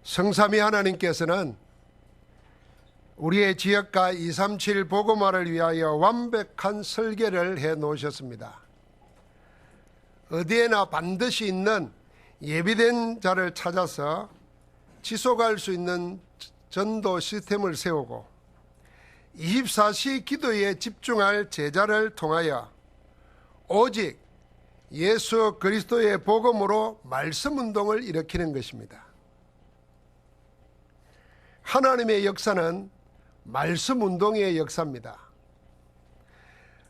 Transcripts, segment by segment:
성삼위 하나님께서는 우리의 지역과 237 복음화를 위하여 완벽한 설계를 해 놓으셨습니다. 어디에나 반드시 있는 예비된 자를 찾아서 지속할 수 있는 전도 시스템을 세우고 24시 기도에 집중할 제자를 통하여 오직 예수 그리스도의 복음으로 말씀 운동을 일으키는 것입니다. 하나님의 역사는 말씀 운동의 역사입니다.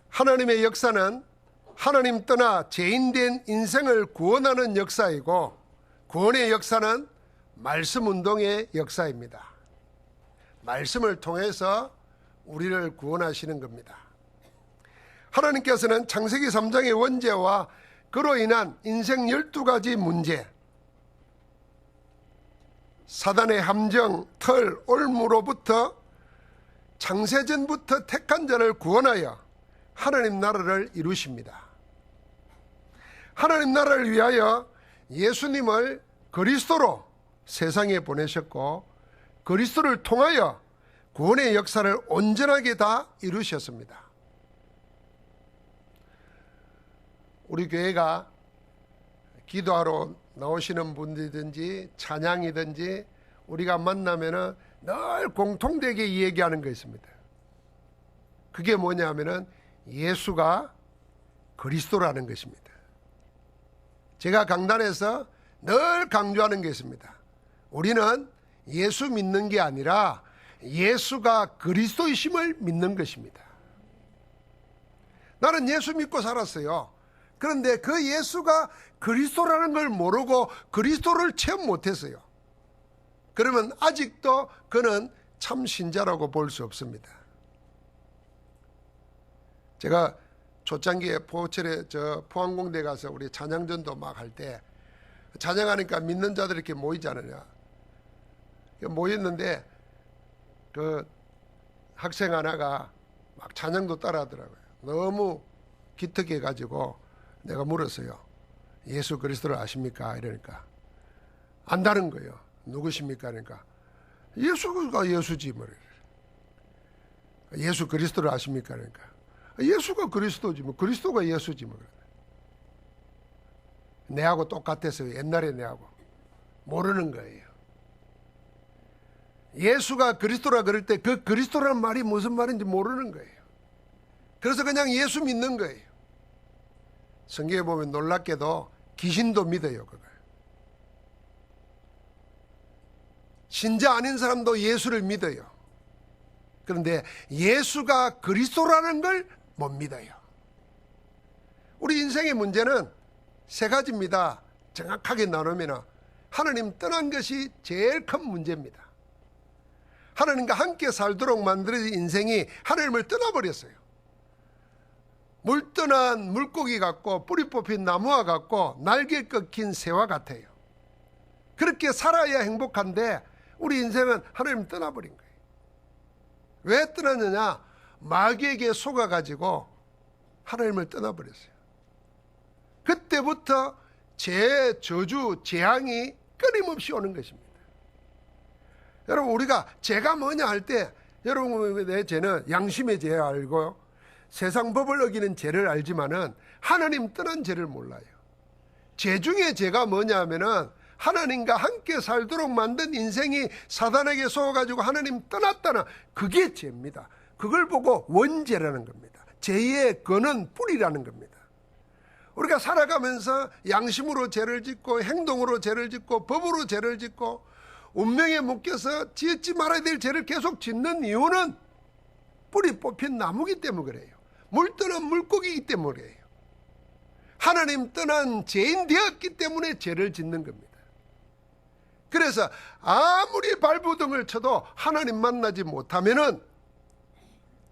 하나님의 역사는 하나님 떠나 죄인된 인생을 구원하는 역사이고, 구원의 역사는 말씀 운동의 역사입니다. 말씀을 통해서 우리를 구원하시는 겁니다. 하나님께서는 창세기 3장의 원죄와 그로 인한 인생 12가지 문제, 사단의 함정, 털, 올무로부터 창세전부터 택한 자를 구원하여 하나님 나라를 이루십니다. 하나님 나라를 위하여 예수님을 그리스도로 세상에 보내셨고, 그리스도를 통하여 구원의 역사를 온전하게 다 이루셨습니다. 우리 교회가 기도하러 나오시는 분들이든지 찬양이든지 우리가 만나면은 늘 공통되게 얘기하는 거 있습니다. 그게 뭐냐면은 예수가 그리스도라는 것입니다. 제가 강단에서 늘 강조하는 게 있습니다. 우리는 예수 믿는 게 아니라 예수가 그리스도이심을 믿는 것입니다. 나는 예수 믿고 살았어요. 그런데 그 예수가 그리스도라는 걸 모르고 그리스도를 체험 못했어요. 그러면 아직도 그는 참 신자라고 볼 수 없습니다. 제가 초창기에 포철에 포항공대 가서 우리 찬양전도 막 할 때 찬양하니까 믿는 자들이 이렇게 모이잖아요. 모였는데 그 학생 하나가 막 찬양도 따라하더라고요. 너무 기특해 가지고 내가 물었어요. 예수 그리스도를 아십니까? 이러니까 안다는 거예요. 누구십니까? 그러니까 예수가 예수지 뭐. 예수 그리스도를 아십니까? 그러니까 예수가 그리스도지 뭐. 그리스도가 예수지 뭐. 내하고 똑같았어요. 옛날에 내하고. 모르는 거예요. 예수가 그리스도라 그럴 때 그 그리스도라는 말이 무슨 말인지 모르는 거예요. 그래서 그냥 예수 믿는 거예요. 성경에 보면 놀랍게도 귀신도 믿어요, 그걸. 신자 아닌 사람도 예수를 믿어요. 그런데 예수가 그리스도라는 걸 못 믿어요. 우리 인생의 문제는 세 가지입니다. 정확하게 나누면 하나님 떠난 것이 제일 큰 문제입니다. 하나님과 함께 살도록 만들어진 인생이 하나님을 떠나버렸어요. 물 떠난 물고기 같고 뿌리 뽑힌 나무와 같고 날개 꺾인 새와 같아요. 그렇게 살아야 행복한데 우리 인생은 하나님 떠나버린 거예요. 왜 떠났느냐? 마귀에게 속아가지고 하나님을 떠나버렸어요. 그때부터 죄, 저주, 재앙이 끊임없이 오는 것입니다. 여러분, 우리가 죄가 뭐냐 할 때 여러분의 죄는 양심의 죄를 알고 세상 법을 어기는 죄를 알지만은 하나님 떠난 죄를 몰라요. 죄 중에 죄가 뭐냐 하면은 하나님과 함께 살도록 만든 인생이 사단에게 속아가지고 하나님 떠났다나, 그게 죄입니다. 그걸 보고 원죄라는 겁니다. 죄의 근원 뿌리라는 겁니다. 우리가 살아가면서 양심으로 죄를 짓고 행동으로 죄를 짓고 법으로 죄를 짓고 운명에 묶여서 짓지 말아야 될 죄를 계속 짓는 이유는 뿌리 뽑힌 나무기 때문에 그래요. 물 떠난 물고기이기 때문에 그래요. 하나님 떠난 죄인 되었기 때문에 죄를 짓는 겁니다. 그래서 아무리 발부둥을 쳐도 하나님 만나지 못하면은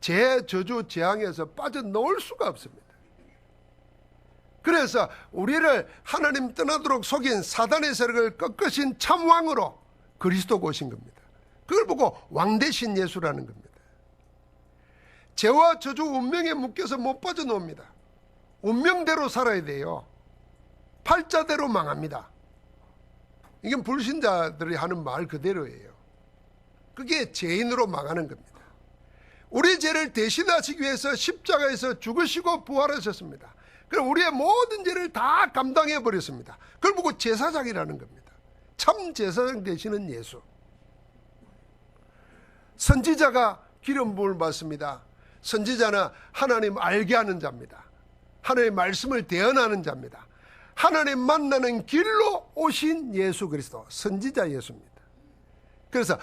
죄, 저주, 재앙에서 빠져나올 수가 없습니다. 그래서 우리를 하나님 떠나도록 속인 사단의 세력을 꺾으신 참왕으로 그리스도가 오신 겁니다. 그걸 보고 왕 대신 예수라는 겁니다. 죄와 저주 운명에 묶여서 못 빠져나옵니다. 운명대로 살아야 돼요. 팔자대로 망합니다. 이게 불신자들이 하는 말 그대로예요. 그게 죄인으로 망하는 겁니다. 우리 죄를 대신하시기 위해서 십자가에서 죽으시고 부활하셨습니다. 그럼 우리의 모든 죄를 다 감당해 버렸습니다. 그걸 보고 제사장이라는 겁니다. 참 제사장 되시는 예수. 선지자가 기름 부음을 받습니다. 선지자는 하나님 알게 하는 자입니다. 하나님의 말씀을 대언하는 자입니다. 하나님 만나는 길로 오신 예수 그리스도, 선지자 예수입니다. 그래서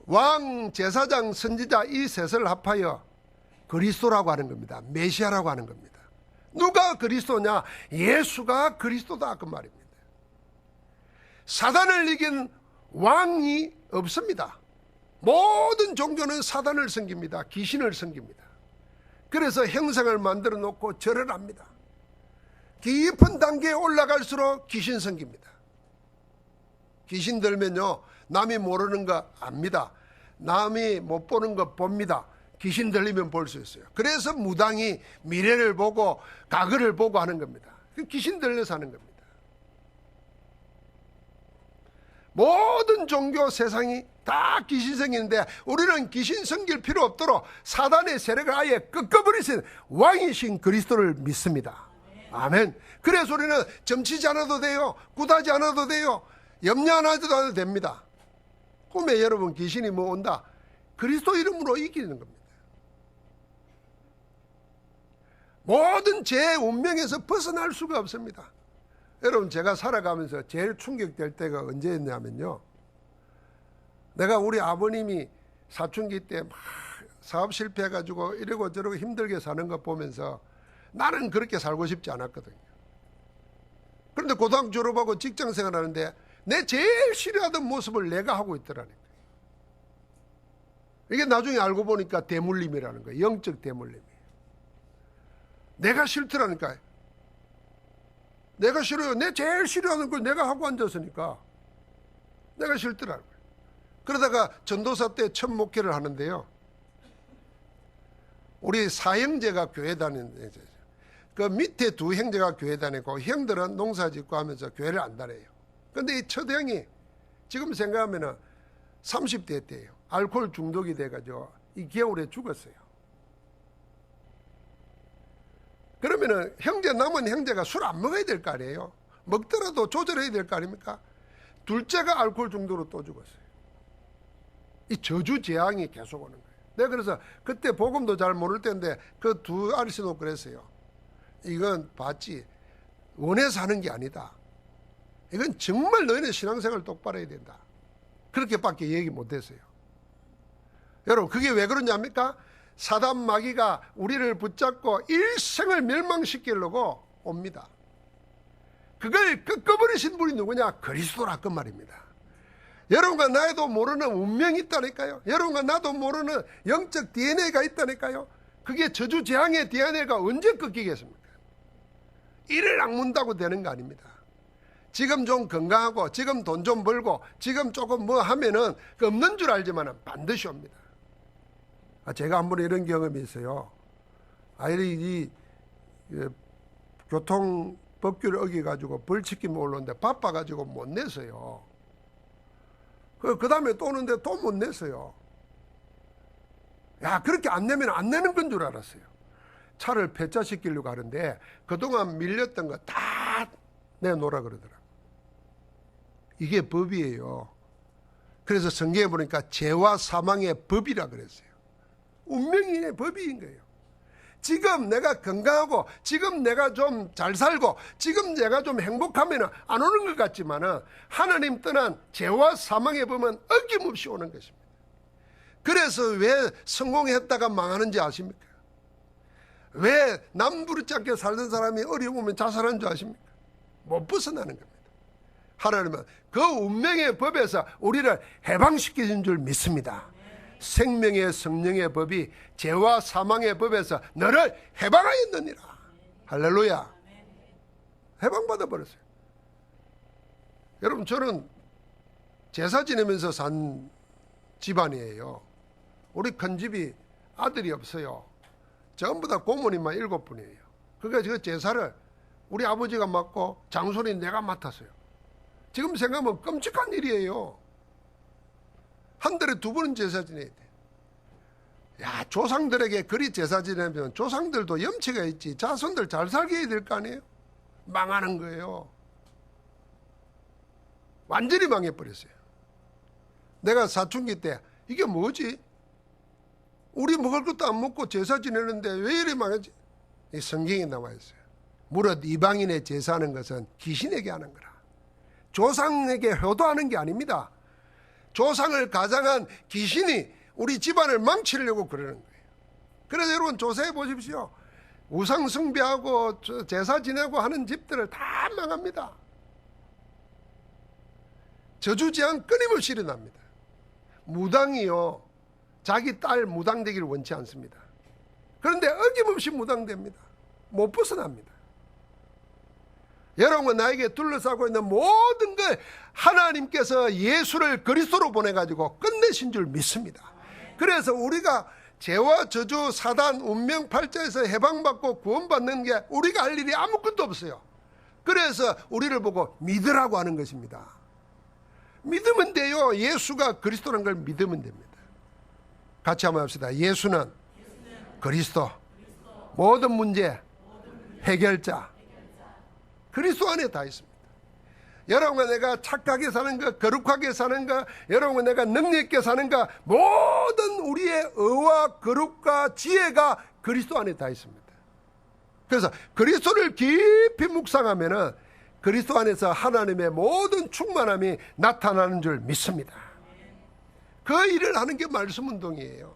왕, 제사장, 선지자 이 셋을 합하여 그리스도라고 하는 겁니다. 메시아라고 하는 겁니다. 누가 그리스도냐? 예수가 그리스도다 그 말입니다. 사단을 이긴 왕이 없습니다. 모든 종교는 사단을 섬깁니다. 귀신을 섬깁니다. 그래서 형상을 만들어 놓고 절을 합니다. 깊은 단계에 올라갈수록 귀신 섬깁니다. 귀신 들면요, 남이 모르는 거 압니다. 남이 못 보는 거 봅니다. 귀신 들리면 볼 수 있어요. 그래서 무당이 미래를 보고 과거를 보고 하는 겁니다. 귀신 들려서 하는 겁니다. 모든 종교 세상이 다 귀신 섬기는데 우리는 귀신 섬길 필요 없도록 사단의 세력을 아예 꺾어버리신 왕이신 그리스도를 믿습니다. 아멘. 그래서 우리는 점치지 않아도 돼요. 굿하지 않아도 돼요. 염려 안 해도 됩니다. 꿈에 여러분 귀신이 뭐 온다, 그리스도 이름으로 이기는 겁니다. 모든 죄의 운명에서 벗어날 수가 없습니다. 여러분, 제가 살아가면서 제일 충격될 때가 언제였냐면요, 내가 우리 아버님이 사춘기 때 막 사업 실패해가지고 이러고 저러고 힘들게 사는 거 보면서 나는 그렇게 살고 싶지 않았거든요. 그런데 고등학교 졸업하고 직장 생활하는데 내 제일 싫어하던 모습을 내가 하고 있더라니까. 이게 나중에 알고 보니까 대물림이라는 거예요. 영적 대물림이에요. 내가 싫더라니까요. 내가 싫어요. 내 제일 싫어하는 걸 내가 하고 앉았으니까 내가 싫더라고요. 그러다가 전도사 때 첫 목회를 하는데요, 우리 사형제가 교회 다니는, 그 밑에 두 형제가 교회 다니고 형들은 농사 짓고 하면서 교회를 안 다녀요. 근데 이 첫 형이 지금 생각하면 30대 때예요. 알코올 중독이 돼가지고 이 겨울에 죽었어요. 그러면은 형제, 남은 형제가 술 안 먹어야 될 거 아니에요. 먹더라도 조절해야 될 거 아닙니까? 둘째가 알코올 중독으로 또 죽었어요. 이 저주 재앙이 계속 오는 거예요. 내가 그래서 그때 복음도 잘 모를 때인데 그 두 아저씨도 그랬어요. 이건 봤지, 원해서 하는 게 아니다. 이건 정말 너희는 신앙생활 똑바로 해야 된다. 그렇게밖에 얘기 못했어요. 여러분, 그게 왜 그러냐입니까? 사단 마귀가 우리를 붙잡고 일생을 멸망시키려고 옵니다. 그걸 꺾어버리신 분이 누구냐? 그리스도라 그 말입니다. 여러분과 나도 모르는 운명이 있다니까요. 여러분과 나도 모르는 영적 DNA가 있다니까요. 그게 저주 재앙의 DNA가 언제 꺾이겠습니까? 이를 악문다고 되는 거 아닙니다. 지금 좀 건강하고 지금 돈 좀 벌고 지금 조금 뭐 하면은 그 없는 줄 알지만 반드시 옵니다. 제가 한 번 이런 경험이 있어요. 아이들이 교통 법규를 어겨가지고 벌칙금이 올라오는데 바빠가지고 못 냈어요. 그 다음에 또 오는데 또 못 냈어요. 야, 그렇게 안 내면 안 내는 건 줄 알았어요. 차를 폐차시키려고 하는데 그동안 밀렸던 거 다 내놓으라 그러더라고요. 이게 법이에요. 그래서 성경에 보니까 죄와 사망의 법이라 그랬어요. 운명의 법인 거예요. 지금 내가 건강하고 지금 내가 좀 잘 살고 지금 내가 좀 행복하면 안 오는 것 같지만 하나님 떠난 죄와 사망의 법은 어김없이 오는 것입니다. 그래서 왜 성공했다가 망하는지 아십니까? 왜 남부르지 살던 사람이 어려우면 자살하는 줄 아십니까? 못 벗어나는 겁니다. 하나님은 그 운명의 법에서 우리를 해방시키는 줄 믿습니다. 생명의 성령의 법이 죄와 사망의 법에서 너를 해방하였느니라. 할렐루야. 해방받아 버렸어요. 여러분, 저는 제사 지내면서 산 집안이에요. 우리 큰 집이 아들이 없어요. 전부 다 고모님만 7분이에요. 그러니까 그 제사를 우리 아버지가 맡고 장손이 내가 맡았어요. 지금 생각하면 끔찍한 일이에요. 한 달에 2번은 제사 지내야 돼. 야, 조상들에게 그리 제사 지내면 조상들도 염치가 있지. 자손들 잘 살게 해야 될 거 아니에요? 망하는 거예요. 완전히 망해버렸어요. 내가 사춘기 때 이게 뭐지? 우리 먹을 것도 안 먹고 제사 지내는데 왜 이리 망하지? 이 성경에 나와 있어요. 무릇 이방인의 제사하는 것은 귀신에게 하는 거라. 조상에게 효도하는 게 아닙니다. 조상을 가장한 귀신이 우리 집안을 망치려고 그러는 거예요. 그래서 여러분 조사해 보십시오. 우상 숭배하고 제사 지내고 하는 집들을 다 망합니다. 저주재앙 끊임없이 일어납니다. 무당이요, 자기 딸 무당되기를 원치 않습니다. 그런데 어김없이 무당됩니다. 못 벗어납니다. 여러분, 나에게 둘러싸고 있는 모든 걸 하나님께서 예수를 그리스도로 보내가지고 끝내신 줄 믿습니다. 그래서 우리가 죄와 저주, 사단, 운명 팔자에서 해방받고 구원받는 게 우리가 할 일이 아무것도 없어요. 그래서 우리를 보고 믿으라고 하는 것입니다. 믿으면 돼요. 예수가 그리스도라는 걸 믿으면 됩니다. 같이 한번 합시다. 예수는 그리스도, 모든 문제 해결자, 그리스도 안에 다 있습니다. 여러분과 내가 착하게 사는 것, 거룩하게 사는 것, 여러분과 내가 능력 있게 사는 것, 모든 우리의 의와 거룩과 지혜가 그리스도 안에 다 있습니다. 그래서 그리스도를 깊이 묵상하면은 그리스도 안에서 하나님의 모든 충만함이 나타나는 줄 믿습니다. 그 일을 하는 게 말씀 운동이에요.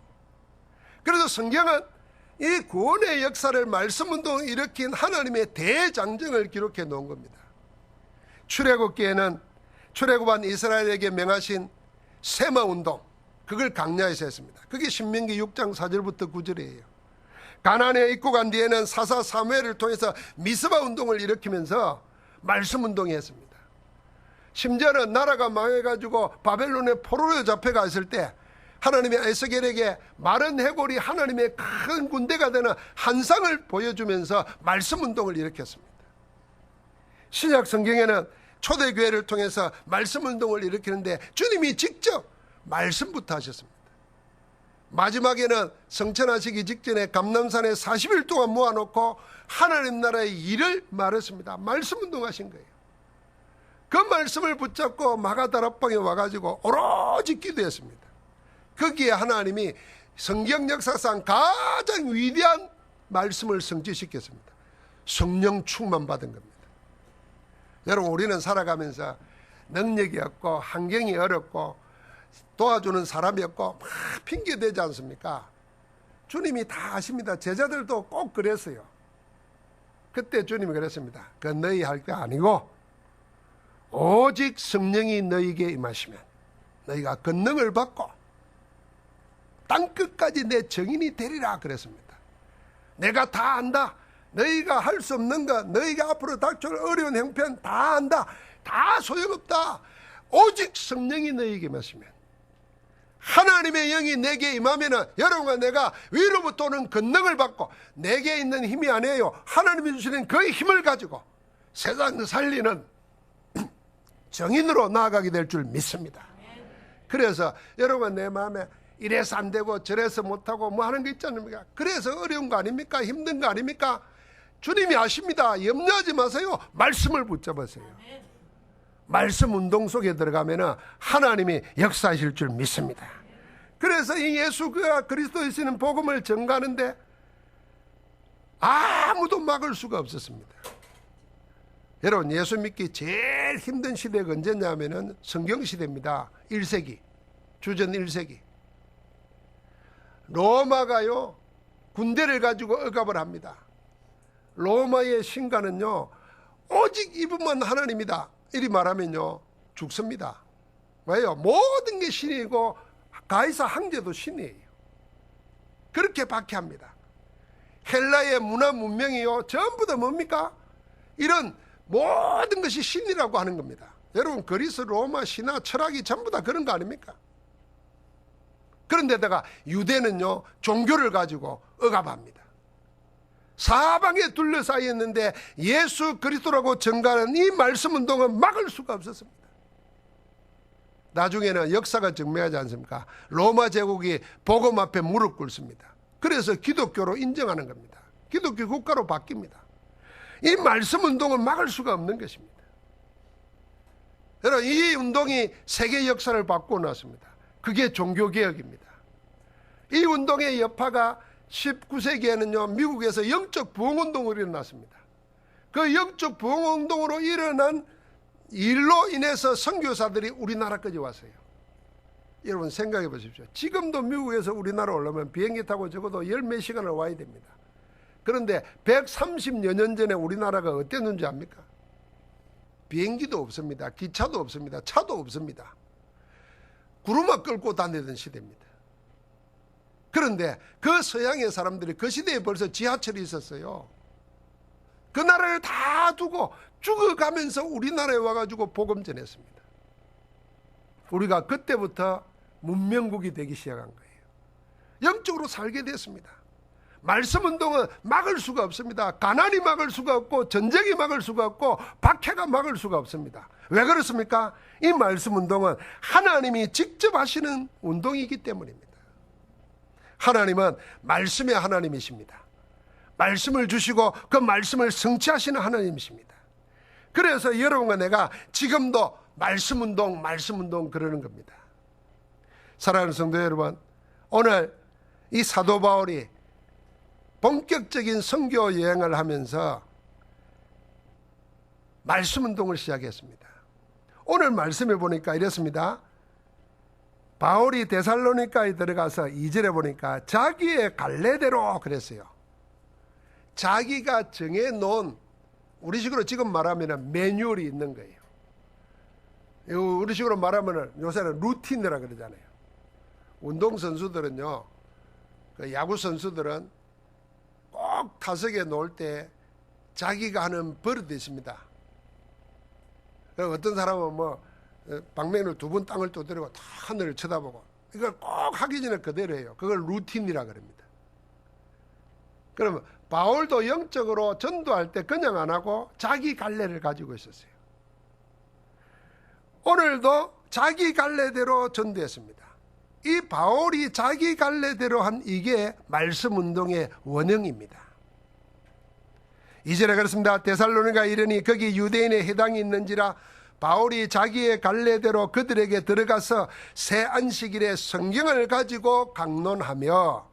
그래서 성경은 이 구원의 역사를 말씀 운동을 일으킨 하나님의 대장정을 기록해 놓은 겁니다. 출애굽기에는 출애굽한 이스라엘에게 명하신 세마 운동, 그걸 강야에서 했습니다. 그게 신명기 6장 4절부터 9절이에요. 가나안에 입국한 뒤에는 사사 사무엘을 통해서 미스바 운동을 일으키면서 말씀 운동을 했습니다. 심지어는 나라가 망해가지고 바벨론의 포로로 잡혀가 있을 때 하나님의 에스겔에게 마른 해골이 하나님의 큰 군대가 되는 한상을 보여주면서 말씀 운동을 일으켰습니다. 신약 성경에는 초대교회를 통해서 말씀 운동을 일으키는데 주님이 직접 말씀부터 하셨습니다. 마지막에는 성천하시기 직전에 감람산에 40일 동안 모아놓고 하나님 나라의 일을 말했습니다. 말씀 운동하신 거예요. 그 말씀을 붙잡고 마가다락방에 와가지고 오로지 기도했습니다. 거기에 하나님이 성경 역사상 가장 위대한 말씀을 성취시켰습니다. 성령 충만 받은 겁니다. 여러분, 우리는 살아가면서 능력이 없고 환경이 어렵고 도와주는 사람이 없고 막 핑계대지 않습니까? 주님이 다 아십니다. 제자들도 꼭 그랬어요. 그때 주님이 그랬습니다. 그 너희 할 게 아니고 오직 성령이 너희에게 임하시면 너희가 권능을 받고 땅끝까지 내 증인이 되리라 그랬습니다. 내가 다 안다. 너희가 할 수 없는 것, 너희가 앞으로 닥쳐올 어려운 형편 다 안다. 다 소용없다. 오직 성령이 너희에게 임하시면, 하나님의 영이 내게 임하면 여러분과 내가 위로부터 오는 권능을 받고 내게 있는 힘이 아니에요. 하나님이 주시는 그 힘을 가지고 세상 살리는 정인으로 나아가게 될 줄 믿습니다. 그래서 여러분, 내 마음에 이래서 안 되고 저래서 못하고 뭐 하는 거 있지 않습니까? 그래서 어려운 거 아닙니까? 힘든 거 아닙니까? 주님이 아십니다. 염려하지 마세요. 말씀을 붙잡으세요. 말씀 운동 속에 들어가면 하나님이 역사하실 줄 믿습니다. 그래서 이 예수가 그리스도이시는 복음을 전가하는데 아무도 막을 수가 없었습니다. 여러분, 예수 믿기 제일 힘든 시대가 언제냐면은 성경시대입니다. 1세기, 주전 1세기. 로마가요, 군대를 가지고 억압을 합니다. 로마의 신가는요, 오직 이분만 하나님이다 이리 말하면요 죽습니다. 왜요? 모든 게 신이고 가이사 황제도 신이에요. 그렇게 박해합니다. 헬라의 문화 문명이요 전부 다 뭡니까? 이런 모든 것이 신이라고 하는 겁니다. 여러분, 그리스 로마 신화 철학이 전부 다 그런 거 아닙니까? 그런데다가 유대는요 종교를 가지고 억압합니다. 사방에 둘러싸여 있는데 예수 그리스도라고 전가하는 이 말씀 운동은 막을 수가 없었습니다. 나중에는 역사가 증명하지 않습니까? 로마 제국이 복음 앞에 무릎 꿇습니다. 그래서 기독교로 인정하는 겁니다. 기독교 국가로 바뀝니다. 이 말씀 운동을 막을 수가 없는 것입니다. 여러분, 이 운동이 세계 역사를 바꾸고 났습니다. 그게 종교개혁입니다. 이 운동의 여파가 19세기에는요, 미국에서 영적 부흥운동으로 일어났습니다. 그 영적 부흥운동으로 일어난 일로 인해서 선교사들이 우리나라까지 왔어요. 여러분 생각해 보십시오. 지금도 미국에서 우리나라 오려면 비행기 타고 적어도 열 몇 시간을 와야 됩니다. 그런데 130여 년 전에 우리나라가 어땠는지 압니까? 비행기도 없습니다. 기차도 없습니다. 차도 없습니다. 구루마 끌고 다니던 시대입니다. 그런데 그 서양의 사람들이 그 시대에 벌써 지하철이 있었어요. 그 나라를 다 두고 죽어가면서 우리나라에 와가지고 복음 전했습니다. 우리가 그때부터 문명국이 되기 시작한 거예요. 영적으로 살게 됐습니다. 말씀 운동은 막을 수가 없습니다. 가난이 막을 수가 없고 전쟁이 막을 수가 없고 박해가 막을 수가 없습니다. 왜 그렇습니까? 이 말씀 운동은 하나님이 직접 하시는 운동이기 때문입니다. 하나님은 말씀의 하나님이십니다. 말씀을 주시고 그 말씀을 성취하시는 하나님이십니다. 그래서 여러분과 내가 지금도 말씀 운동 그러는 겁니다. 사랑하는 성도 여러분, 오늘 이 사도 바울이 본격적인 선교 여행을 하면서 말씀 운동을 시작했습니다. 오늘 말씀에 보니까 이랬습니다. 바울이 데살로니가에 들어가서 2절에 보니까 자기의 갈래대로 그랬어요. 자기가 정해놓은, 우리식으로 지금 말하면 매뉴얼이 있는 거예요. 우리식으로 말하면 요새는 루틴이라 그러잖아요. 운동선수들은요, 그 야구선수들은 꼭 타석에 놓을 때 자기가 하는 버릇이 있습니다. 어떤 사람은 방맹을 2번 땅을 두드리고 다 하늘을 쳐다보고, 이걸 꼭 하기 전에 그대로 해요. 그걸 루틴이라 그럽니다. 그러면 바울도 영적으로 전도할 때 그냥 안 하고 자기 갈래를 가지고 있었어요. 오늘도 자기 갈래대로 전도했습니다. 이 바울이 자기 갈래대로 한 이게 말씀 운동의 원형입니다. 2절에 그렇습니다. 데살로니가 이르니 거기 유대인의 해당이 있는지라 바울이 자기의 갈래대로 그들에게 들어가서 새 안식일에 성경을 가지고 강론하며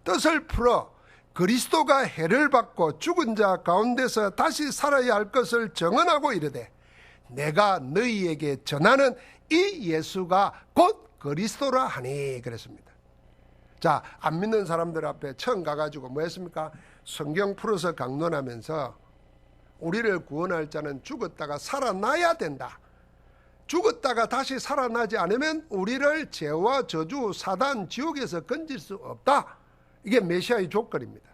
뜻을 풀어 그리스도가 해를 받고 죽은 자 가운데서 다시 살아야 할 것을 정언하고 이르되 내가 너희에게 전하는 이 예수가 곧 그리스도라 하니 그랬습니다. 자, 안 믿는 사람들 앞에 처음 가가지고 뭐 했습니까? 성경 풀어서 강론하면서 우리를 구원할 자는 죽었다가 살아나야 된다. 죽었다가 다시 살아나지 않으면 우리를 죄와 저주, 사단, 지옥에서 건질 수 없다. 이게 메시아의 조건입니다.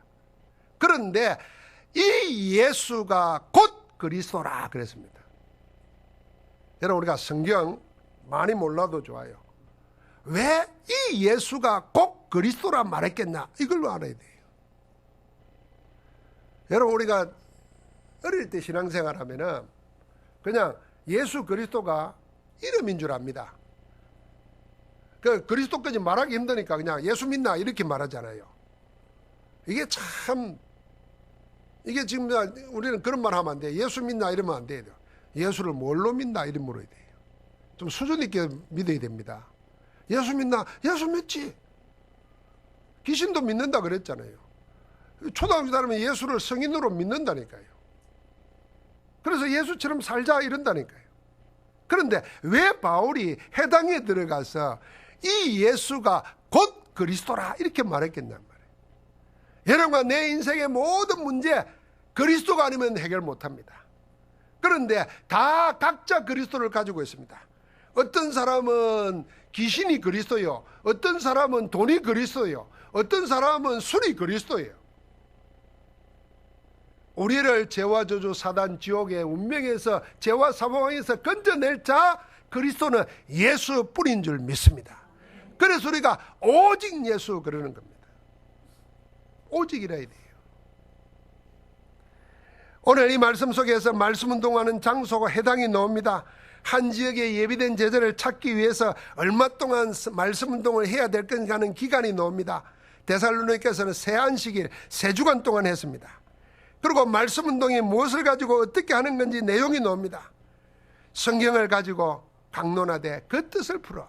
그런데 이 예수가 곧 그리스도라 그랬습니다. 여러분, 우리가 성경 많이 몰라도 좋아요. 왜 이 예수가 꼭 그리스도라 말했겠나? 이걸로 알아야 돼요. 여러분, 우리가 어릴 때 신앙생활 하면은 그냥 예수 그리스도가 이름인 줄 압니다. 그 그리스도까지 말하기 힘드니까 그냥 예수 믿나 이렇게 말하잖아요. 이게 참, 이게 지금 우리는 그런 말 하면 안 돼요. 예수 믿나 이러면 안 돼요. 예수를 뭘로 믿나 이름 물어야 돼요. 좀 수준 있게 믿어야 됩니다. 예수 믿나? 예수 믿지. 귀신도 믿는다 그랬잖아요. 초등학교 다니면 예수를 성인으로 믿는다니까요. 그래서 예수처럼 살자 이런다니까요. 그런데 왜 바울이 해당에 들어가서 이 예수가 곧 그리스도라 이렇게 말했겠냔 말이에요. 여러분과 내 인생의 모든 문제 그리스도가 아니면 해결 못합니다. 그런데 다 각자 그리스도를 가지고 있습니다. 어떤 사람은 귀신이 그리스도요, 어떤 사람은 돈이 그리스도요, 어떤 사람은 술이 그리스도예요. 우리를 죄와 저주, 사단, 지옥의 운명에서, 죄와 사망에서 건져낼 자 그리스도는 예수뿐인 줄 믿습니다. 그래서 우리가 오직 예수 그러는 겁니다. 오직이라 해야 돼요. 오늘 이 말씀 속에서 말씀 운동하는 장소가 해당이 나옵니다. 한 지역에 예비된 제자를 찾기 위해서 얼마 동안 말씀 운동을 해야 될 건가 하는 기간이 나옵니다. 데살로니가에서는 세 안식일, 3주간 동안 했습니다. 그리고 말씀 운동이 무엇을 가지고 어떻게 하는 건지 내용이 나옵니다. 성경을 가지고 강론하되 그 뜻을 풀어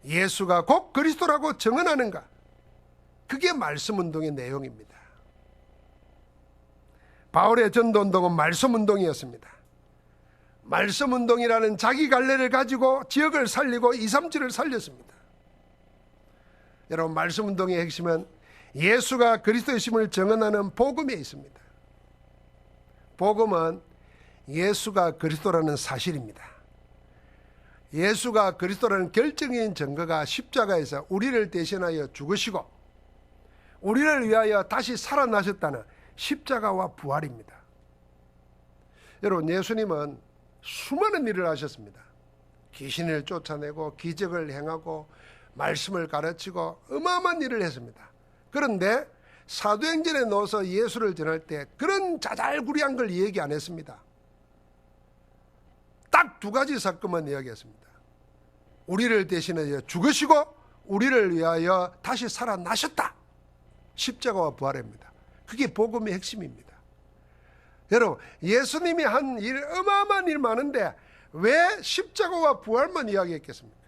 예수가 곧 그리스도라고 증언하는가. 그게 말씀 운동의 내용입니다. 바울의 전도 운동은 말씀 운동이었습니다. 말씀 운동이라는 자기 갈래를 가지고 지역을 살리고 2, 3지를 살렸습니다. 여러분, 말씀 운동의 핵심은 예수가 그리스도이심을 증언하는 복음에 있습니다. 복음은 예수가 그리스도라는 사실입니다. 예수가 그리스도라는 결정적인 증거가 십자가에서 우리를 대신하여 죽으시고 우리를 위하여 다시 살아나셨다는 십자가와 부활입니다. 여러분, 예수님은 수많은 일을 하셨습니다. 귀신을 쫓아내고 기적을 행하고 말씀을 가르치고 어마어마한 일을 했습니다. 그런데 사도행전에 넣어서 예수를 전할 때 그런 자잘구리한 걸 얘기 안 했습니다. 딱 2가지 사건만 이야기했습니다. 우리를 대신하여 죽으시고 우리를 위하여 다시 살아나셨다. 십자가와 부활입니다. 그게 복음의 핵심입니다. 여러분, 예수님이 한 일, 어마어마한 일 많은데 왜 십자가와 부활만 이야기했겠습니까?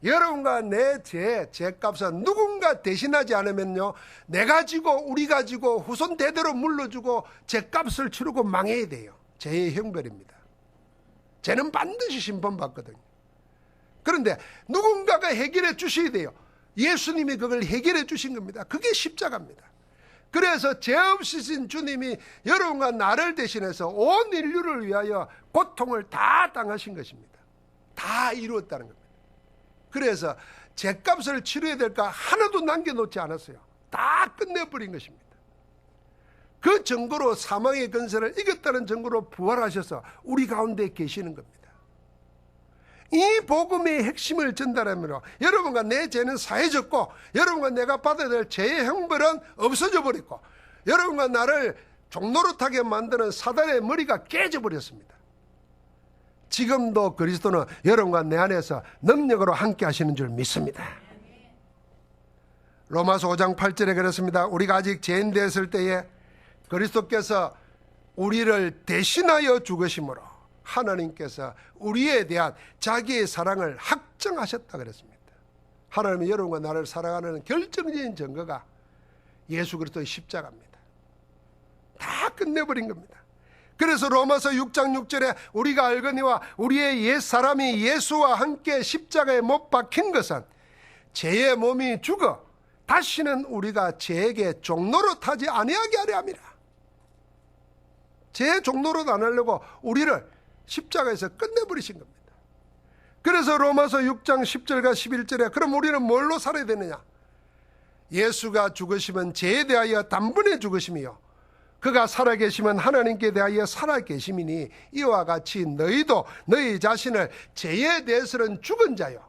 여러분과 내 죄값은 누군가 대신하지 않으면요, 내가 지고 우리가 지고 후손 대대로 물러주고 죄값을 치르고 망해야 돼요. 죄의 형벌입니다. 죄는 반드시 심판받거든요. 그런데 누군가가 해결해 주셔야 돼요. 예수님이 그걸 해결해 주신 겁니다. 그게 십자가입니다. 그래서 죄 없으신 주님이 여러분과 나를 대신해서 온 인류를 위하여 고통을 다 당하신 것입니다. 다 이루었다는 겁니다. 그래서 죄값을 치러야 될까 하나도 남겨놓지 않았어요. 다 끝내버린 것입니다. 그 증거로 사망의 근세를 이겼다는 증거로 부활하셔서 우리 가운데 계시는 겁니다. 이 복음의 핵심을 전달하므로 여러분과 내 죄는 사해졌고 여러분과 내가 받아야 될 죄의 형벌은 없어져 버렸고 여러분과 나를 종노릇하게 만드는 사단의 머리가 깨져버렸습니다. 지금도 그리스도는 여러분과 내 안에서 능력으로 함께 하시는 줄 믿습니다. 로마서 5장 8절에 그랬습니다. 우리가 아직 죄인 되었을 때에 그리스도께서 우리를 대신하여 죽으심으로 하나님께서 우리에 대한 자기의 사랑을 확정하셨다 그랬습니다. 하나님은 여러분과 나를 사랑하는 결정적인 증거가 예수 그리스도의 십자가입니다. 다 끝내버린 겁니다. 그래서 로마서 6장 6절에 우리가 알거니와 우리의 옛사람이 예수와 함께 십자가에 못 박힌 것은 죄의 몸이 죽어 다시는 우리가 죄에게 종노릇하지 아니하게 하려 함이라. 죄의 종노릇 안 하려고 우리를 십자가에서 끝내버리신 겁니다. 그래서 로마서 6장 10절과 11절에 그럼 우리는 뭘로 살아야 되느냐? 예수가 죽으시면 죄에 대하여 단번에 죽으심이요 그가 살아계시면 하나님께 대하여 살아계심이니 이와 같이 너희도 너희 자신을 죄에 대해서는 죽은 자요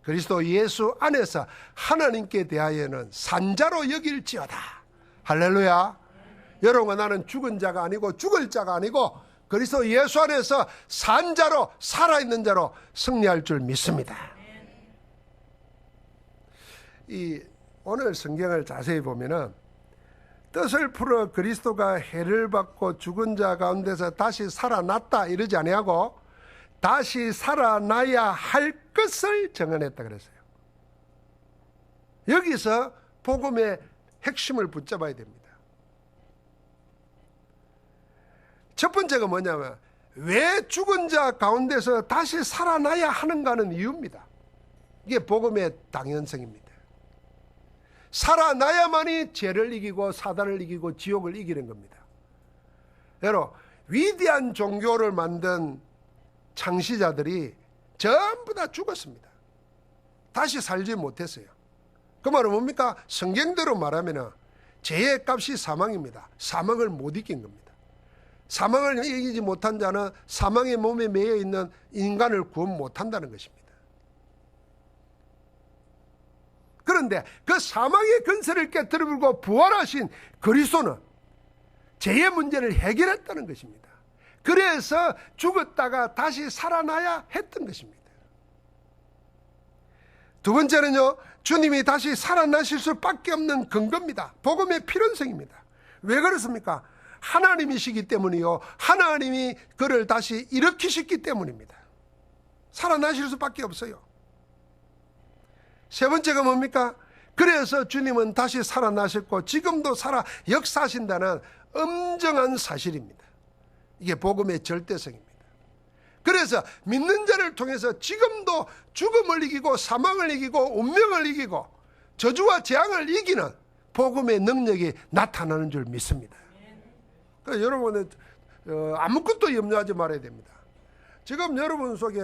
그리스도 예수 안에서 하나님께 대하여는 산자로 여길지어다. 할렐루야. 여러분과 나는 죽은 자가 아니고 죽을 자가 아니고 그리스도 예수 안에서 산자로 살아있는 자로 승리할 줄 믿습니다. 오늘 성경을 자세히 보면은 뜻을 풀어 그리스도가 해를 받고 죽은 자 가운데서 다시 살아났다 이러지 아니하고 다시 살아나야 할 것을 정언했다 그랬어요. 여기서 복음의 핵심을 붙잡아야 됩니다. 첫 번째가 뭐냐면 왜 죽은 자 가운데서 다시 살아나야 하는가는 이유입니다. 이게 복음의 당연성입니다. 살아나야만이 죄를 이기고 사단을 이기고 지옥을 이기는 겁니다. 여러분, 위대한 종교를 만든 창시자들이 전부 다 죽었습니다. 다시 살지 못했어요. 그 말은 뭡니까? 성경대로 말하면 죄의 값이 사망입니다. 사망을 못 이긴 겁니다. 사망을 이기지 못한 자는 사망의 몸에 매여 있는 인간을 구원 못한다는 것입니다. 그런데 그 사망의 근세를 깨뜨리고 부활하신 그리스도는 죄의 문제를 해결했다는 것입니다. 그래서 죽었다가 다시 살아나야 했던 것입니다. 두 번째는요, 주님이 다시 살아나실 수밖에 없는 근거입니다. 복음의 필연성입니다. 왜 그렇습니까? 하나님이시기 때문이요, 하나님이 그를 다시 일으키셨기 때문입니다. 살아나실 수밖에 없어요. 세 번째가 뭡니까? 그래서 주님은 다시 살아나셨고 지금도 살아 역사하신다는 엄정한 사실입니다. 이게 복음의 절대성입니다. 그래서 믿는 자를 통해서 지금도 죽음을 이기고 사망을 이기고 운명을 이기고 저주와 재앙을 이기는 복음의 능력이 나타나는 줄 믿습니다. 그래서 여러분은 아무것도 염려하지 말아야 됩니다. 지금 여러분 속에,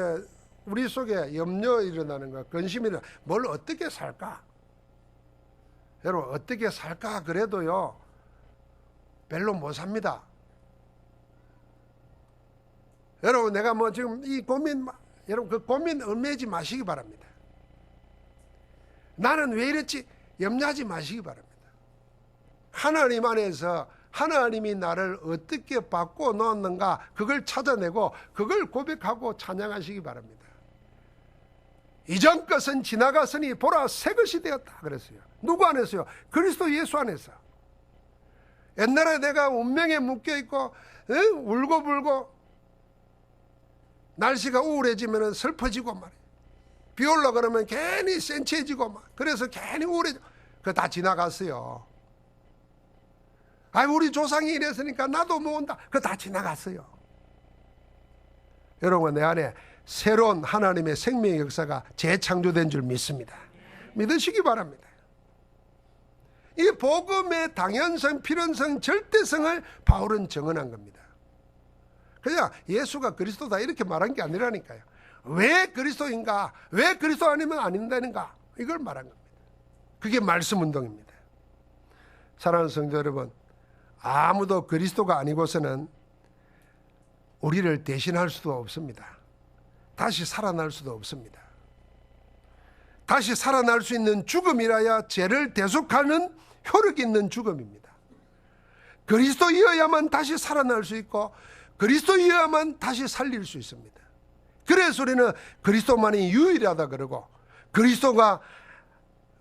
우리 속에 염려 일어나는 거, 근심이 일어나는 거, 뭘 어떻게 살까? 여러분 어떻게 살까 그래도요 별로 못 삽니다. 여러분 내가 뭐 지금 이 고민, 여러분 그 고민 얽매이지 마시기 바랍니다. 나는 왜 이랬지 염려하지 마시기 바랍니다. 하나님 안에서 하나님이 나를 어떻게 바꿔 놓았는가 그걸 찾아내고 그걸 고백하고 찬양하시기 바랍니다. 이전 것은 지나갔으니 보라 새 것이 되었다 그랬어요. 누구 안에서요? 그리스도 예수 안에서. 옛날에 내가 운명에 묶여있고 울고불고 날씨가 우울해지면 슬퍼지고 말이에요. 비 올라 그러면 괜히 센치해지고 막 그래서 괜히 우울해지고 그거 다 지나갔어요. 우리 조상이 이랬으니까 나도 모은다. 그거 다 지나갔어요. 여러분 내 안에 새로운 하나님의 생명의 역사가 재창조된 줄 믿습니다. 믿으시기 바랍니다. 이 복음의 당연성, 필연성, 절대성을 바울은 증언한 겁니다. 그냥 예수가 그리스도다 이렇게 말한 게 아니라니까요. 왜 그리스도인가? 왜 그리스도 아니면 아닌다는가? 이걸 말한 겁니다. 그게 말씀 운동입니다. 사랑하는 성도 여러분, 아무도 그리스도가 아니고서는 우리를 대신할 수도 없습니다. 다시 살아날 수도 없습니다. 다시 살아날 수 있는 죽음이라야 죄를 대속하는 효력 있는 죽음입니다. 그리스도이어야만 다시 살아날 수 있고 그리스도이어야만 다시 살릴 수 있습니다. 그래서 우리는 그리스도만이 유일하다 그러고 그리스도가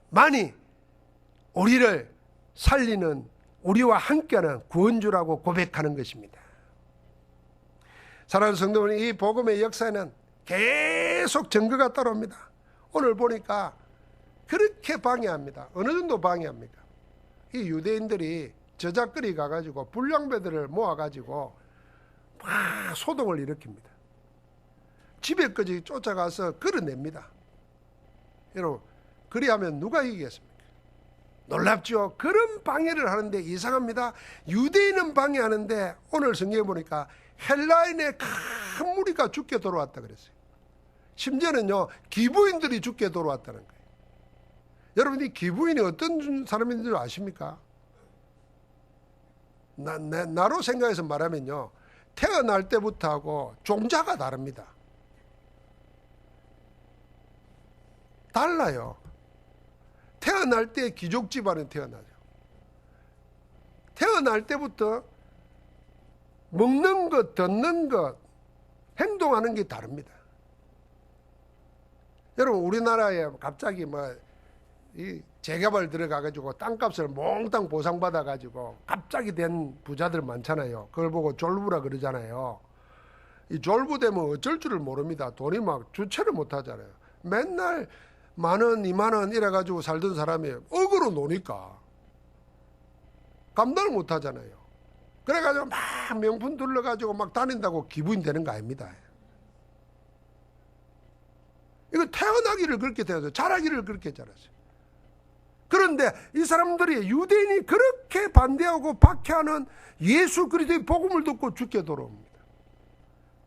만이 우리를 살리는, 우리와 함께하는 구원주라고 고백하는 것입니다. 사랑하는 성도님, 이 복음의 역사에는 계속 증거가 따라옵니다. 오늘 보니까 그렇게 방해합니다. 어느 정도 방해합니까? 이 유대인들이 저작거리 가가지고 불량배들을 모아가지고 막 소동을 일으킵니다. 집에까지 쫓아가서 끌어냅니다. 여러분, 그리하면 누가 이기겠습니까? 놀랍죠? 그런 방해를 하는데 이상합니다. 유대인은 방해하는데 오늘 성경에 보니까 헬라인의 큰 무리가 죽게 돌아왔다 그랬어요. 심지어는요 기부인들이 죽게 돌아왔다는 거예요. 여러분 이 기부인이 어떤 사람인 줄 아십니까? 나로 생각해서 말하면요 태어날 때부터 하고 종자가 다릅니다. 달라요. 태어날 때 귀족 집안에 태어나죠. 태어날 때부터 먹는 것, 듣는 것, 행동하는 게 다릅니다. 여러분 우리나라에 갑자기 이 재개발 들어가가지고 땅값을 몽땅 보상받아가지고 갑자기 된 부자들 많잖아요. 그걸 보고 졸부라 그러잖아요. 이 졸부되면 어쩔 줄을 모릅니다. 돈이 막 주체를 못하잖아요. 맨날 10,000원, 20,000원 이래가지고 살던 사람이 억으로 노니까 감당을 못하잖아요. 그래가지고 막 명품 둘러가지고 막 다닌다고 기부인 되는 거 아닙니다. 이거 태어나기를 그렇게 태어났어요. 자라기를 그렇게 자랐어요. 그런데 이 사람들이 유대인이 그렇게 반대하고 박해하는 예수 그리스도의 복음을 듣고 죽게 돌아옵니다.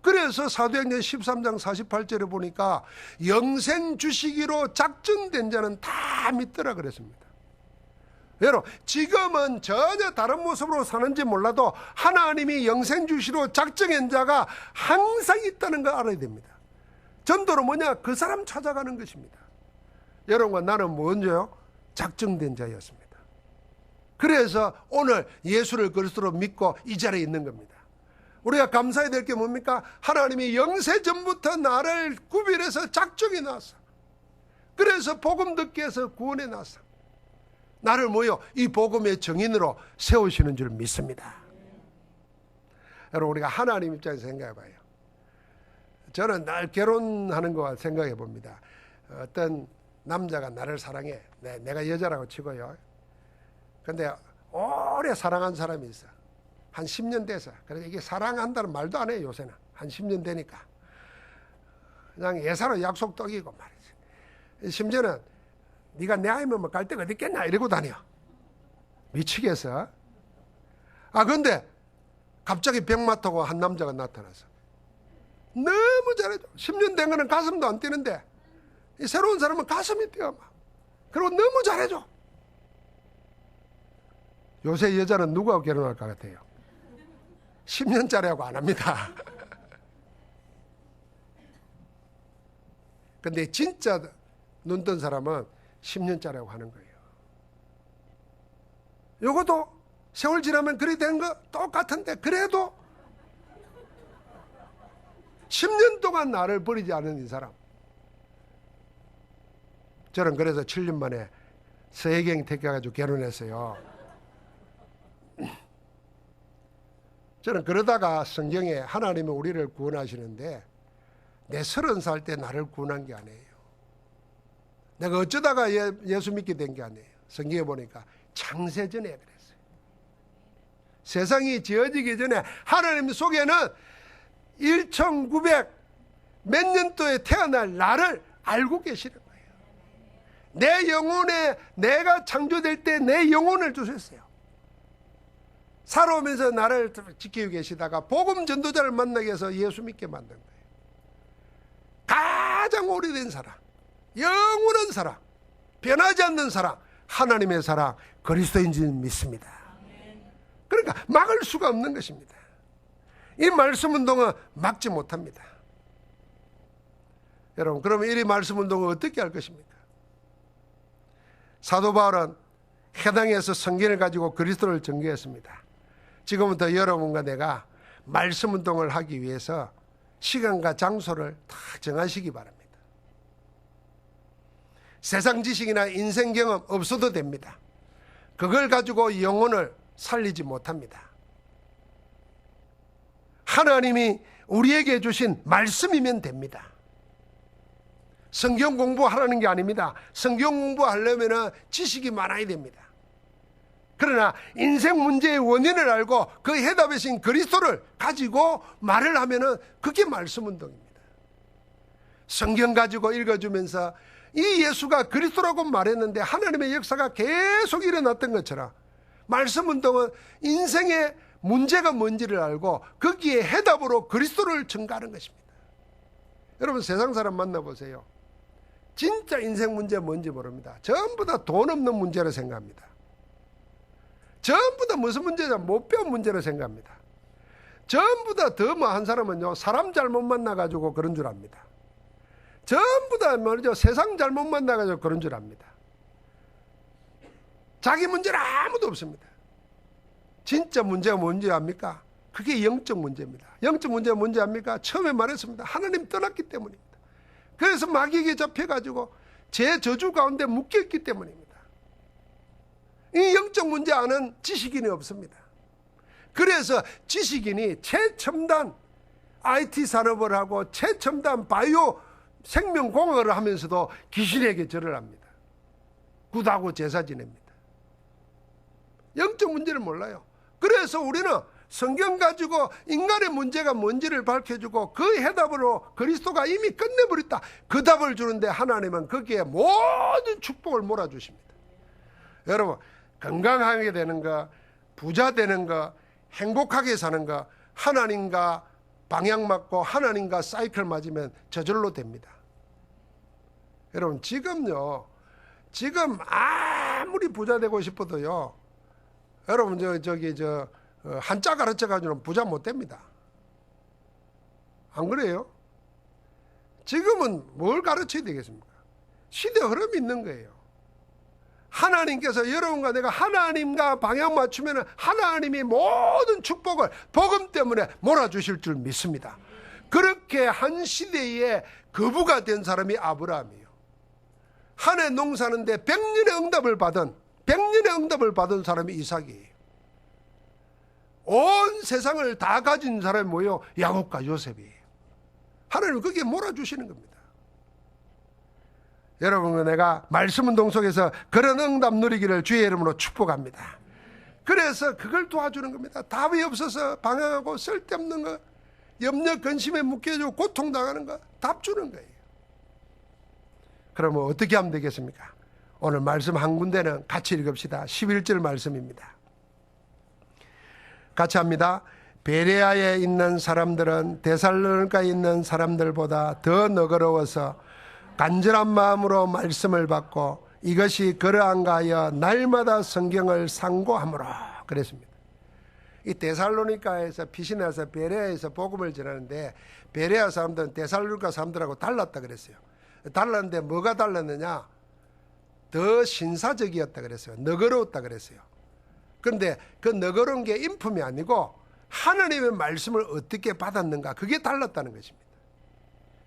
그래서 사도행전 13장 48절에 보니까 영생 주시기로 작정된 자는 다 믿더라 그랬습니다. 여러분 지금은 전혀 다른 모습으로 사는지 몰라도 하나님이 영생 주시로 작정한 자가 항상 있다는 걸 알아야 됩니다. 전도는 뭐냐? 그 사람 찾아가는 것입니다. 여러분과 나는 먼저요 작정된 자였습니다. 그래서 오늘 예수를 그리스도로 믿고 이 자리에 있는 겁니다. 우리가 감사해야 될 게 뭡니까? 하나님이 영세전부터 나를 구별해서 작정해 놨어. 그래서 복음 듣게 해서 구원해 놨어. 나를 뭐요? 이 복음의 정인으로 세우시는 줄 믿습니다. 여러분, 우리가 하나님 입장에서 생각해 봐요. 저는 날 결혼하는 거 생각해 봅니다. 어떤 남자가 나를 사랑해. 내가 여자라고 치고요. 근데 오래 사랑한 사람이 있어. 한 10년 돼서. 그래서 이게 사랑한다는 말도 안 해요, 요새는. 한 10년 되니까. 그냥 예사로 약속 떡이고 말이지. 심지어는 네가 내 아이면 뭐 갈 데가 어디 있겠냐 이러고 다녀. 미치겠어. 근데 갑자기 병 타고 한 남자가 나타나서 너무 잘해줘. 10년 된 거는 가슴도 안 뛰는데 이 새로운 사람은 가슴이 뛰어 막. 그리고 너무 잘해줘. 요새 여자는 누구하고 결혼할 것 같아요? 10년짜리하고 안 합니다. 근데 진짜 눈 뜬 사람은 10년짜리하고 하는 거예요. 요것도 세월 지나면 그리 된 거 똑같은데 그래도 10년 동안 나를 버리지 않은 이 사람. 저는 그래서 7년 만에 서혜경 택해가지고 결혼했어요. 저는 그러다가 성경에 하나님은 우리를 구원하시는데 내 30살 때 나를 구원한 게 아니에요. 내가 어쩌다가 예수 믿게 된 게 아니에요. 성경에 보니까 창세전에 그랬어요. 세상이 지어지기 전에 하나님 속에는 1900 몇 년도에 태어날 나를 알고 계시는 거예요. 내 영혼에 내가 창조될 때 내 영혼을 주셨어요. 살아오면서 나를 지키고 계시다가 복음 전도자를 만나게 해서 예수 믿게 만든 거예요. 가장 오래된 사랑, 영원한 사랑, 변하지 않는 사랑, 하나님의 사랑, 그리스도인 줄 믿습니다. 그러니까 막을 수가 없는 것입니다. 이 말씀 운동은 막지 못합니다. 여러분, 그러면 이 말씀 운동을 어떻게 할 것입니까? 사도 바울은 해당에서 성경을 가지고 그리스도를 전개했습니다. 지금부터 여러분과 내가 말씀 운동을 하기 위해서 시간과 장소를 다 정하시기 바랍니다. 세상 지식이나 인생 경험 없어도 됩니다. 그걸 가지고 영혼을 살리지 못합니다. 하나님이 우리에게 주신 말씀이면 됩니다. 성경 공부하라는 게 아닙니다. 성경 공부하려면 지식이 많아야 됩니다. 그러나 인생 문제의 원인을 알고 그 해답이신 그리스도를 가지고 말을 하면 그게 말씀 운동입니다. 성경 가지고 읽어주면서 이 예수가 그리스도라고 말했는데 하나님의 역사가 계속 일어났던 것처럼 말씀 운동은 인생의 문제가 뭔지를 알고 거기에 해답으로 그리스도를 전가하는 것입니다. 여러분, 세상 사람 만나보세요. 진짜 인생 문제 뭔지 모릅니다. 전부 다 돈 없는 문제로 생각합니다. 전부 다 무슨 문제냐? 못 배운 문제로 생각합니다. 전부 다 더 뭐 한 사람은요, 사람 잘못 만나가지고 그런 줄 압니다. 전부 다 말이죠, 세상 잘못 만나가지고 그런 줄 압니다. 자기 문제는 아무도 없습니다. 진짜 문제가 뭔지 압니까? 그게 영적 문제입니다. 영적 문제가 뭔지 압니까? 처음에 말했습니다. 하나님 떠났기 때문입니다. 그래서 마귀에게 잡혀가지고 제 저주 가운데 묶여있기 때문입니다. 이 영적 문제 아는 지식인이 없습니다. 그래서 지식인이 최첨단 IT 산업을 하고 최첨단 바이오 생명공학을 하면서도 귀신에게 절을 합니다. 굿하고 제사 지냅니다. 영적 문제를 몰라요. 그래서 우리는 성경 가지고 인간의 문제가 뭔지를 밝혀주고 그 해답으로 그리스도가 이미 끝내버렸다, 그 답을 주는데 하나님은 거기에 모든 축복을 몰아주십니다. 여러분, 건강하게 되는 거, 부자 되는 거, 행복하게 사는 거, 하나님과 방향 맞고 하나님과 사이클 맞으면 저절로 됩니다. 여러분, 지금요, 지금 아무리 부자 되고 싶어도요, 여러분 한자 가르쳐 가지고는 부자 못 됩니다. 안 그래요? 지금은 뭘 가르쳐야 되겠습니까? 시대 흐름이 있는 거예요. 하나님께서 여러분과 내가 하나님과 방향 맞추면 하나님이 모든 축복을 복음 때문에 몰아주실 줄 믿습니다. 그렇게 한 시대에 거부가 된 사람이 아브라함이에요. 한 해 농사하는데 100년의 응답을 받은 사람이 이삭이에요. 온 세상을 다 가진 사람이 뭐예요? 야곱과 요셉이에요. 하나님은 거기에 몰아주시는 겁니다. 여러분과 내가 말씀 운동 속에서 그런 응답 누리기를 주의 이름으로 축복합니다. 그래서 그걸 도와주는 겁니다. 답이 없어서 방황하고 쓸데없는 거, 염려 근심에 묶여지고 고통당하는 거 답 주는 거예요. 그러면 어떻게 하면 되겠습니까? 오늘 말씀 한 군데는 같이 읽읍시다. 11절 말씀입니다. 같이 합니다. 베레아에 있는 사람들은 데살로니가에 있는 사람들보다 더 너그러워서 간절한 마음으로 말씀을 받고 이것이 그러한가 하여 날마다 성경을 상고하므로 그랬습니다. 이 데살로니가에서 피신해서 베레아에서 복음을 전하는데 베레아 사람들은 데살로니가 사람들하고 달랐다 그랬어요. 달랐는데 뭐가 달랐느냐? 더 신사적이었다 그랬어요. 너그러웠다 그랬어요. 그런데 그 너그러운 게 인품이 아니고 하나님의 말씀을 어떻게 받았는가, 그게 달랐다는 것입니다.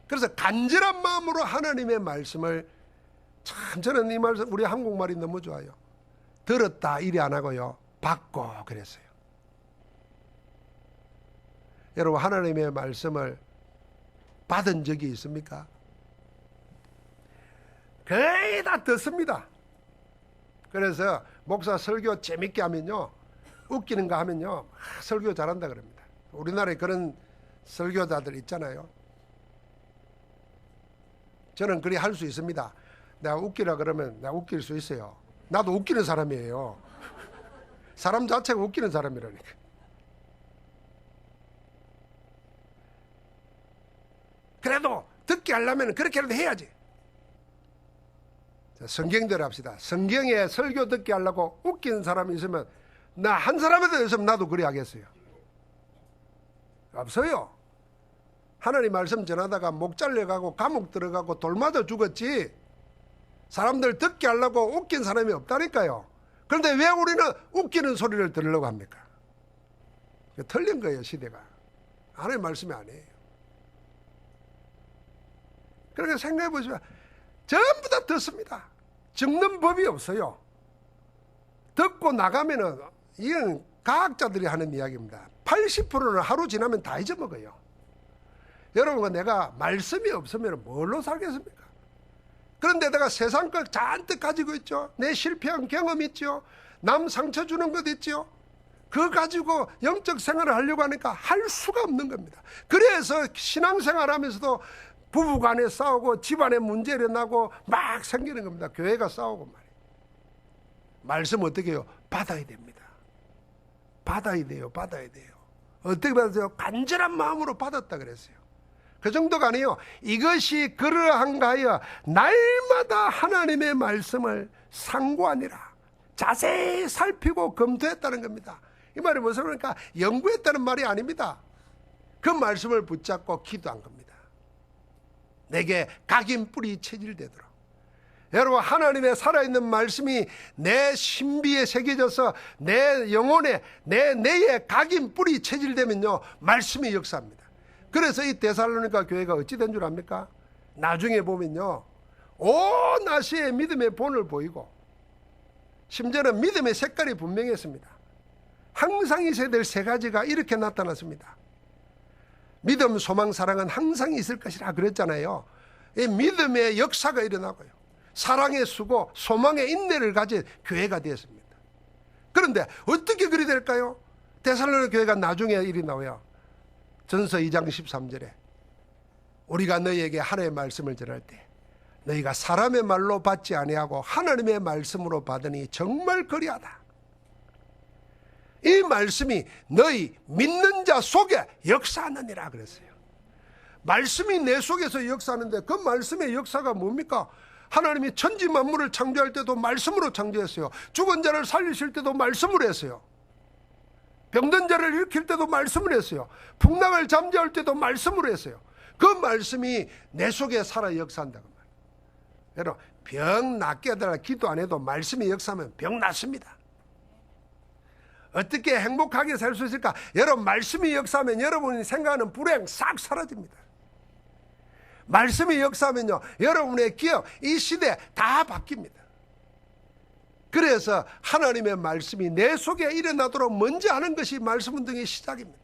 그래서 간절한 마음으로 하나님의 말씀을, 참 저는 이 말씀, 우리 한국말이 너무 좋아요. 들었다 이리 안 하고요, 받고 그랬어요. 여러분, 하나님의 말씀을 받은 적이 있습니까? 거의 다 듣습니다. 그래서 목사 설교 재밌게 하면요, 웃기는 거 하면요, 설교 잘한다 그럽니다. 우리나라에 그런 설교자들 있잖아요. 저는 그리 할 수 있습니다. 내가 웃기라 그러면 내가 웃길 수 있어요. 나도 웃기는 사람이에요. 사람 자체가 웃기는 사람이라니까. 그래도 듣게 하려면 그렇게라도 해야지. 성경대로 합시다. 성경에 설교 듣게 하려고 웃기는 사람이 있으면, 나 한 사람이라도 있으면 나도 그리 하겠어요. 없어요. 하나님 말씀 전하다가 목 잘려가고 감옥 들어가고 돌 맞아 죽었지, 사람들 듣게 하려고 웃긴 사람이 없다니까요. 그런데 왜 우리는 웃기는 소리를 들으려고 합니까? 틀린 거예요, 시대가. 하나님 말씀이 아니에요. 그러니까 생각해 보시면 전부 다 듣습니다. 적는 법이 없어요. 듣고 나가면은, 이건 과학자들이 하는 이야기입니다. 80%는 하루 지나면 다 잊어먹어요. 여러분과 내가 말씀이 없으면 뭘로 살겠습니까? 그런데 내가 세상 걸 잔뜩 가지고 있죠. 내 실패한 경험 있죠. 남 상처 주는 것 있죠. 그거 가지고 영적 생활을 하려고 하니까 할 수가 없는 겁니다. 그래서 신앙생활 하면서도 부부간에 싸우고 집안에 문제 일어나고 막 생기는 겁니다. 교회가 싸우고 말이에요. 말씀 어떻게 해요? 받아야 됩니다. 받아야 돼요. 받아야 돼요. 어떻게 받았어요? 간절한 마음으로 받았다 그랬어요. 그 정도가 아니에요. 이것이 그러한가 하여 날마다 하나님의 말씀을 상고하니라. 자세히 살피고 검토했다는 겁니다. 이 말이 무슨 말입니까? 연구했다는 말이 아닙니다. 그 말씀을 붙잡고 기도한 겁니다. 내게 각인 뿌리 체질되도록. 여러분, 하나님의 살아있는 말씀이 내 신비에 새겨져서 내 영혼에, 내 뇌에 각인 뿌리 체질되면요, 말씀이 역사합니다. 그래서 이 데살로니가 교회가 어찌 된 줄 압니까? 나중에 보면요, 온 아시아의 믿음의 본을 보이고, 심지어는 믿음의 색깔이 분명했습니다. 항상 있어야 될 세 가지가 이렇게 나타났습니다. 믿음, 소망, 사랑은 항상 있을 것이라 그랬잖아요. 이 믿음의 역사가 일어나고요, 사랑의 수고, 소망의 인내를 가진 교회가 되었습니다. 그런데 어떻게 그리 될까요? 데살로니가 교회가 나중에 일이 나와요. 전서 2장 13절에 우리가 너희에게 하나님의 말씀을 전할 때 너희가 사람의 말로 받지 아니하고 하나님의 말씀으로 받으니 정말 그리하다. 이 말씀이 너희 믿는 자 속에 역사하느니라 그랬어요. 말씀이 내 속에서 역사하는데 그 말씀의 역사가 뭡니까? 하나님이 천지 만물을 창조할 때도 말씀으로 창조했어요. 죽은 자를 살리실 때도 말씀으로 했어요. 병든 자를 일으킬 때도 말씀을 했어요. 풍랑을 잠재울 때도 말씀으로 했어요. 그 말씀이 내 속에 살아 역사한다고 말이에요. 여러분, 병 낫게 해달라 기도 안 해도 말씀이 역사하면 병 낫습니다. 어떻게 행복하게 살 수 있을까? 여러분, 말씀이 역사하면 여러분이 생각하는 불행 싹 사라집니다. 말씀이 역사하면요, 여러분의 기억, 이 시대 다 바뀝니다. 그래서 하나님의 말씀이 내 속에 일어나도록 먼저 하는 것이 말씀 운동의 시작입니다.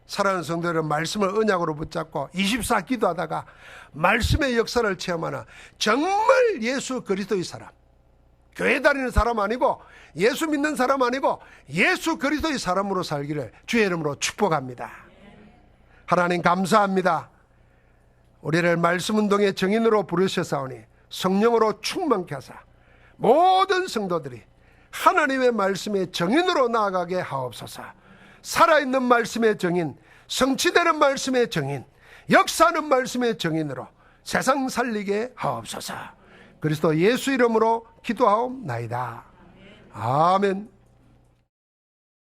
사랑하는 성도들은 말씀을 언약으로 붙잡고 24 기도하다가 말씀의 역사를 체험하는 정말 예수 그리스도의 사람, 교회 다니는 사람 아니고 예수 믿는 사람 아니고 예수 그리스도의 사람으로 살기를 주의 이름으로 축복합니다. 하나님 감사합니다. 우리를 말씀 운동의 정인으로 부르셨사오니 성령으로 충만케 하사 모든 성도들이 하나님의 말씀의 정인으로 나아가게 하옵소서. 살아있는 말씀의 정인, 성취되는 말씀의 정인, 역사하는 말씀의 정인으로 세상 살리게 하옵소서. 그리스도 예수 이름으로 기도하옵나이다. 아멘.